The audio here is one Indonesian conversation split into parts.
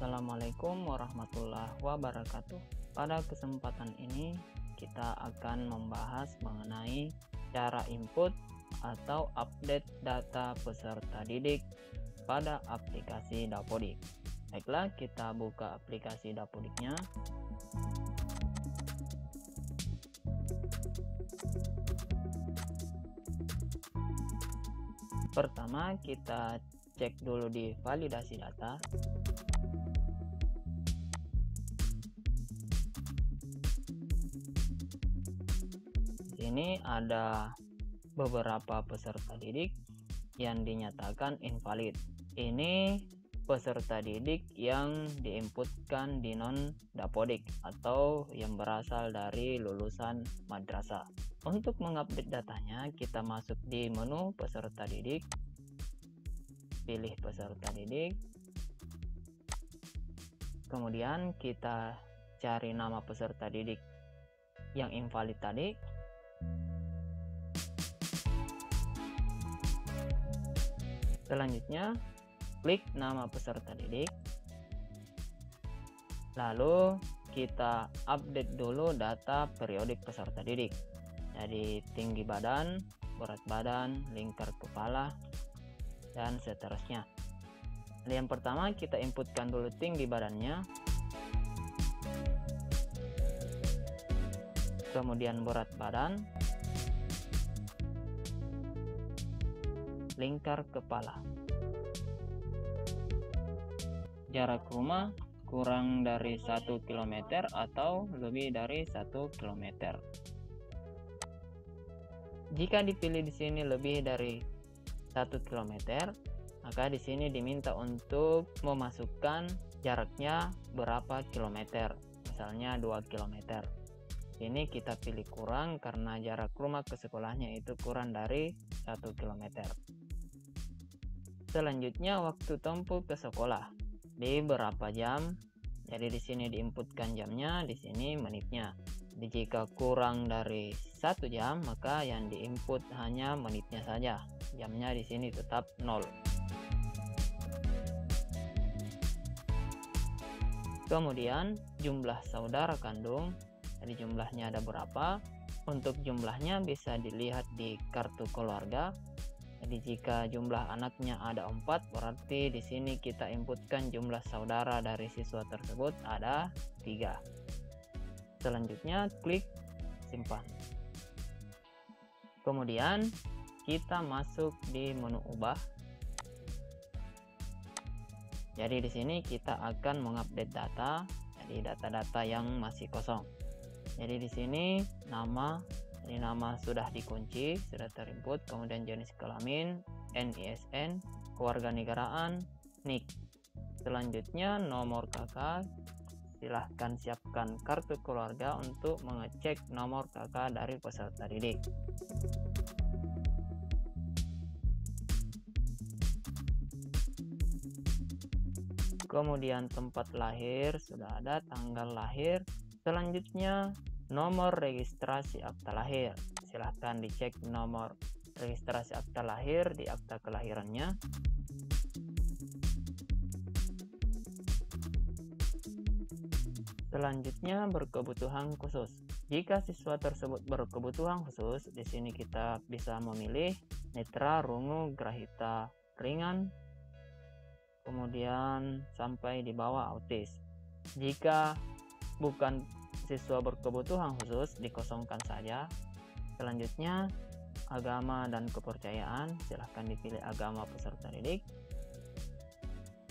Assalamualaikum warahmatullahi wabarakatuh. Pada kesempatan ini kita akan membahas mengenai cara input atau update data peserta didik pada aplikasi Dapodik. Baiklah, kita buka aplikasi Dapodiknya. Pertama, kita cek dulu di validasi data. Ini ada beberapa peserta didik yang dinyatakan invalid. Ini peserta didik yang diinputkan di non Dapodik atau yang berasal dari lulusan madrasah. Untuk mengupdate datanya, kita masuk di menu peserta didik, pilih peserta didik, kemudian kita cari nama peserta didik yang invalid tadi. Selanjutnya, klik nama peserta didik. Lalu kita update dulu data periodik peserta didik. Jadi tinggi badan, berat badan, lingkar kepala, dan seterusnya. Yang pertama kita inputkan dulu tinggi badannya. Kemudian berat badan, lingkar kepala. Jarak rumah kurang dari 1 km atau lebih dari 1 km. Jika dipilih di sini lebih dari 1 km, maka di sini diminta untuk memasukkan jaraknya berapa kilometer, misalnya 2 km. Ini kita pilih kurang karena jarak rumah ke sekolahnya itu kurang dari 1 km. Selanjutnya waktu tempuh ke sekolah di berapa jam. Jadi di sini diinputkan jamnya, di sini menitnya. Jadi jika kurang dari 1 jam, maka yang diinput hanya menitnya saja. Jamnya di sini tetap 0. Kemudian jumlah saudara kandung. Jadi jumlahnya ada berapa? Untuk jumlahnya bisa dilihat di kartu keluarga. Jadi jika jumlah anaknya ada 4, berarti di sini kita inputkan jumlah saudara dari siswa tersebut ada 3. Selanjutnya klik simpan. Kemudian kita masuk di menu ubah. Jadi di sini kita akan mengupdate data, jadi data-data yang masih kosong. Jadi di sini nama, ini nama sudah dikunci, sudah terinput, kemudian jenis kelamin, NISN, kewarganegaraan, NIK. Selanjutnya nomor kakak, silahkan siapkan kartu keluarga untuk mengecek nomor kakak dari peserta didik. Kemudian tempat lahir sudah ada, tanggal lahir. Selanjutnya nomor registrasi akta lahir. Silahkan dicek nomor registrasi akta lahir di akta kelahirannya. Selanjutnya berkebutuhan khusus. Jika siswa tersebut berkebutuhan khusus, di sini kita bisa memilih netra, rungu, grahita ringan, kemudian sampai di bawah autis. Jika bukan siswa berkebutuhan khusus, dikosongkan saja. Selanjutnya agama dan kepercayaan, silahkan dipilih agama peserta didik.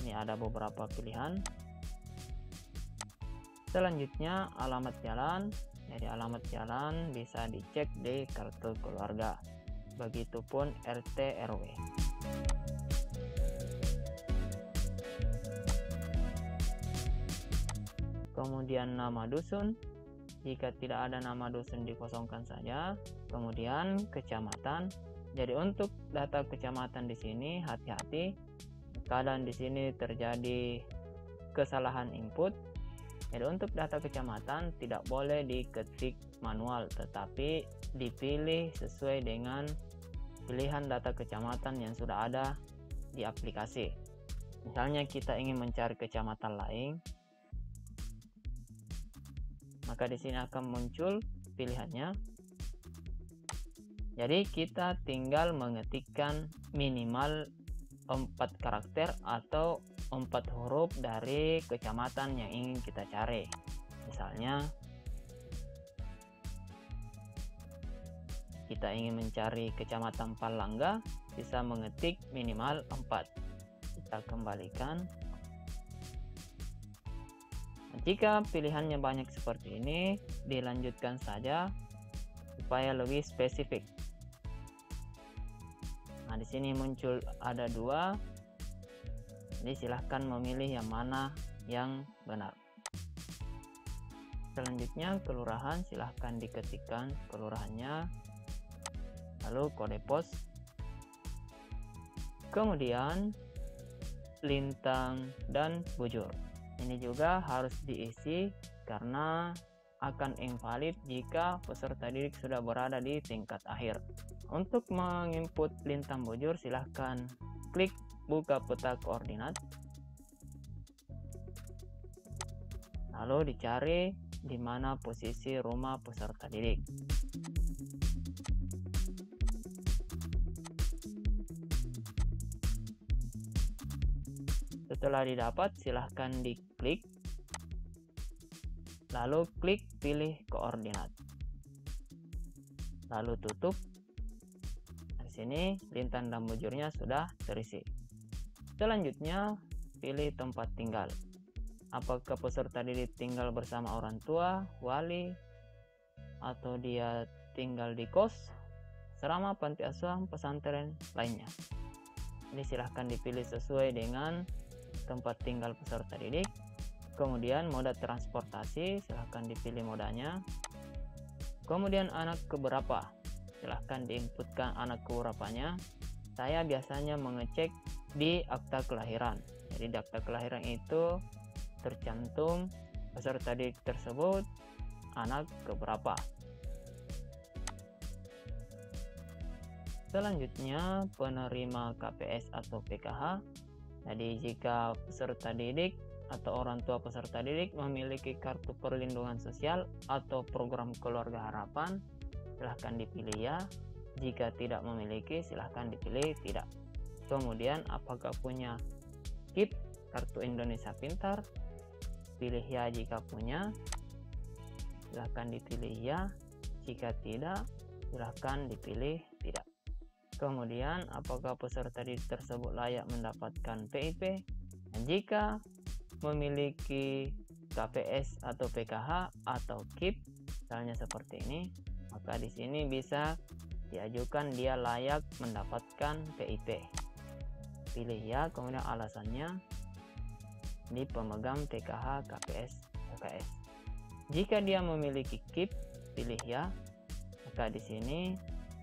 Ini ada beberapa pilihan. Selanjutnya alamat jalan. Jadi alamat jalan bisa dicek di kartu keluarga. Begitupun RT RW. Kemudian nama dusun, jika tidak ada nama dusun dikosongkan saja. Kemudian kecamatan. Jadi untuk data kecamatan di sini hati-hati, kadang di sini terjadi kesalahan input. Jadi untuk data kecamatan tidak boleh diketik manual, tetapi dipilih sesuai dengan pilihan data kecamatan yang sudah ada di aplikasi. Misalnya kita ingin mencari kecamatan lain, maka di sini akan muncul pilihannya. Jadi kita tinggal mengetikkan minimal 4 karakter atau 4 huruf dari kecamatan yang ingin kita cari. Misalnya kita ingin mencari kecamatan Palangga, bisa mengetik minimal 4. Kita kembalikan. Jika pilihannya banyak seperti ini, dilanjutkan saja supaya lebih spesifik. Nah, di sini muncul ada 2. Jadi silahkan memilih yang mana yang benar. Selanjutnya kelurahan, silahkan diketikkan kelurahannya, lalu kode pos, kemudian lintang dan bujur. Ini juga harus diisi karena akan invalid jika peserta didik sudah berada di tingkat akhir. Untuk menginput lintang bujur, silahkan klik buka peta koordinat, lalu dicari di mana posisi rumah peserta didik. Setelah didapat, silahkan diklik, lalu klik pilih koordinat, lalu tutup. Di sini lintang dan bujurnya sudah terisi. Selanjutnya pilih tempat tinggal. Apakah peserta didik tinggal bersama orang tua, wali, atau dia tinggal di kos, asrama, panti asuhan, pesantren lainnya. Ini silahkan dipilih sesuai dengan tempat tinggal peserta didik. Kemudian moda transportasi, silahkan dipilih modanya. Kemudian anak keberapa, silahkan diinputkan anak keberapanya. Saya biasanya mengecek di akta kelahiran. Jadi di akta kelahiran itu tercantum peserta didik tersebut anak keberapa. Selanjutnya penerima KPS atau PKH. Jadi jika peserta didik atau orang tua peserta didik memiliki kartu perlindungan sosial atau program keluarga harapan, silahkan dipilih ya. Jika tidak memiliki, silahkan dipilih tidak. Kemudian apakah punya KIP, kartu Indonesia Pintar, pilih ya jika punya, silahkan dipilih ya. Jika tidak, silahkan dipilih tidak. Kemudian apakah peserta didik tersebut layak mendapatkan PIP? Dan jika memiliki KPS atau PKH atau KIP, misalnya seperti ini, maka di sini bisa diajukan dia layak mendapatkan PIP. Pilih ya, kemudian alasannya di pemegang PKH, KPS, PKS. Jika dia memiliki KIP, pilih ya, maka di sini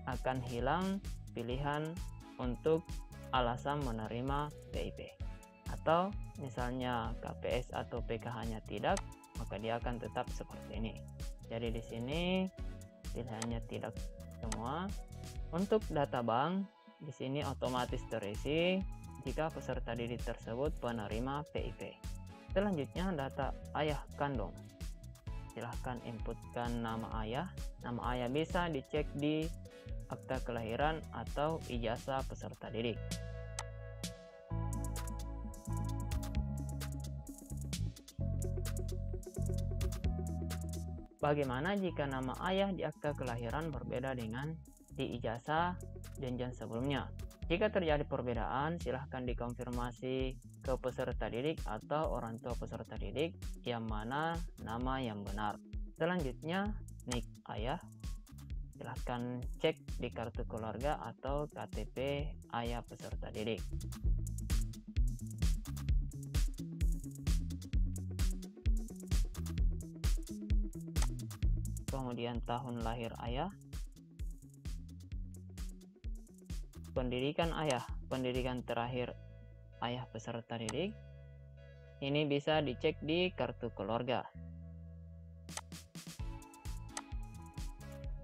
akan hilang pilihan untuk alasan menerima PIP. Atau misalnya KPS atau PKH-nya tidak, maka dia akan tetap seperti ini. Jadi di sini pilihannya tidak semua. Untuk data bank, di sini otomatis terisi jika peserta didik tersebut penerima PIP. Selanjutnya data ayah kandung. Silahkan inputkan nama ayah. Nama ayah bisa dicek di akta kelahiran atau ijazah peserta didik. Bagaimana jika nama ayah di akta kelahiran berbeda dengan di ijazah jenjang sebelumnya? Jika terjadi perbedaan, silahkan dikonfirmasi ke peserta didik atau orang tua peserta didik yang mana nama yang benar. Selanjutnya, NIK ayah. Silahkan cek di kartu keluarga atau KTP ayah peserta didik. Kemudian tahun lahir ayah, pendidikan ayah, pendidikan terakhir ayah peserta didik. Ini bisa dicek di kartu keluarga.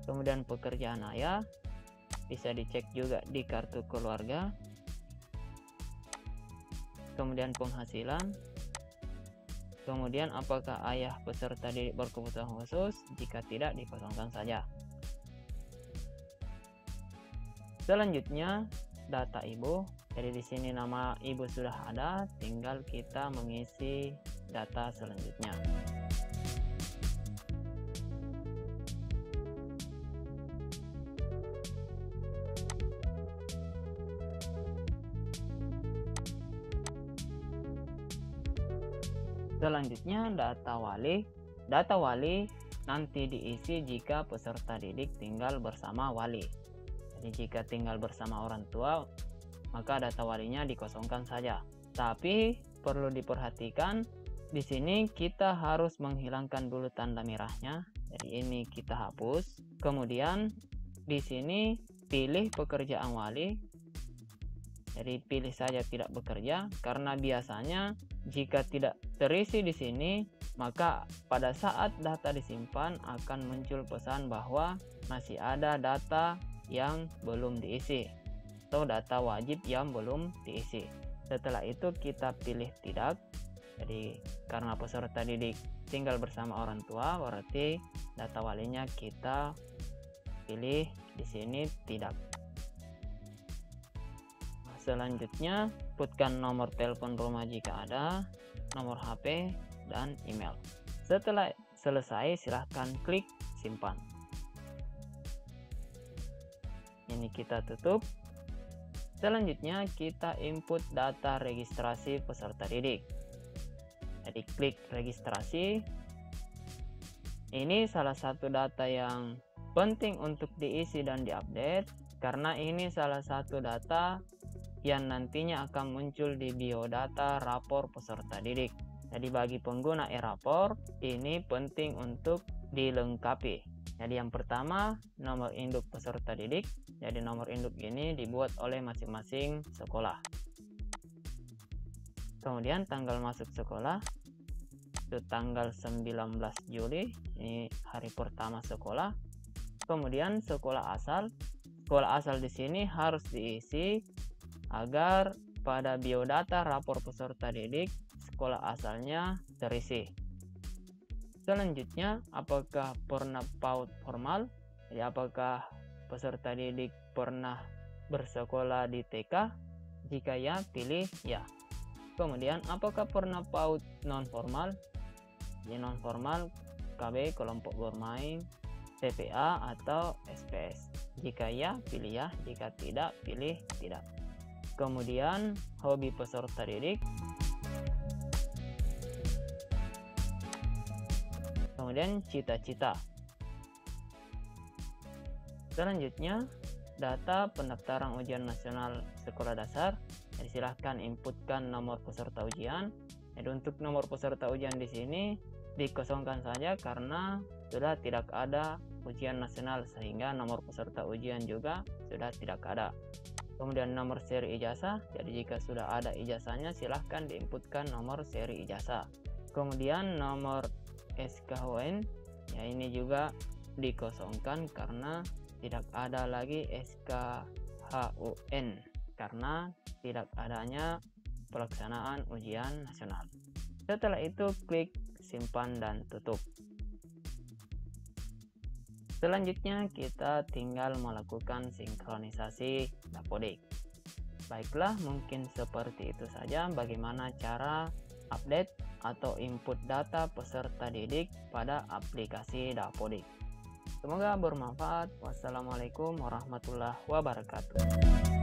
Kemudian pekerjaan ayah bisa dicek juga di kartu keluarga. kemudian penghasilan, kemudian apakah ayah peserta didik berkebutuhan khusus, jika tidak dikosongkan saja. Selanjutnya data ibu. Jadi di sini nama ibu sudah ada, tinggal kita mengisi data selanjutnya. Selanjutnya data wali. Data wali nanti diisi jika peserta didik tinggal bersama wali. Jadi jika tinggal bersama orang tua, maka data walinya dikosongkan saja. Tapi perlu diperhatikan, di sini kita harus menghilangkan dulu tanda merahnya. Jadi ini kita hapus. Kemudian di sini pilih pekerjaan wali. Jadi pilih saja tidak bekerja, karena biasanya jika tidak terisi di sini, maka pada saat data disimpan akan muncul pesan bahwa masih ada data yang belum diisi atau data wajib yang belum diisi. Setelah itu kita pilih tidak. Jadi karena peserta didik tinggal bersama orang tua, berarti data walinya kita pilih di sini tidak. Selanjutnya inputkan nomor telepon rumah jika ada, nomor HP, dan email. Setelah selesai, silahkan klik simpan. Ini kita tutup. Selanjutnya kita input data registrasi peserta didik. Jadi klik registrasi. Ini salah satu data yang penting untuk diisi dan diupdate, karena ini salah satu data yang nantinya akan muncul di biodata rapor peserta didik. Jadi bagi pengguna e-rapor ini penting untuk dilengkapi. Jadi yang pertama, nomor induk peserta didik. Jadi nomor induk ini dibuat oleh masing-masing sekolah. Kemudian tanggal masuk sekolah itu tanggal 19 Juli, ini hari pertama sekolah. Kemudian sekolah asal. Sekolah asal di sini harus diisi agar pada biodata rapor peserta didik sekolah asalnya terisi. Selanjutnya, apakah pernah PAUD formal? Jadi apakah peserta didik pernah bersekolah di TK? Jika ya, pilih ya. Kemudian apakah pernah PAUD non formal? Jadi non formal KB, kelompok bermain, TPA atau SPS. Jika ya, pilih ya. Jika tidak, pilih tidak. Kemudian hobi peserta didik. Kemudian cita-cita. Selanjutnya data pendaftaran ujian nasional sekolah dasar. Jadi silahkan inputkan nomor peserta ujian. Jadi untuk nomor peserta ujian di sini dikosongkan saja karena sudah tidak ada ujian nasional, sehingga nomor peserta ujian juga sudah tidak ada. Kemudian nomor seri ijazah. Jadi jika sudah ada ijazahnya, silahkan diinputkan nomor seri ijazah. Kemudian nomor SKHUN, ya ini juga dikosongkan karena tidak ada lagi SKHUN karena tidak adanya pelaksanaan ujian nasional. Setelah itu klik simpan dan tutup. Selanjutnya kita tinggal melakukan sinkronisasi Dapodik. Baiklah, mungkin seperti itu saja bagaimana cara update atau input data peserta didik pada aplikasi Dapodik. Semoga bermanfaat. Wassalamualaikum warahmatullahi wabarakatuh.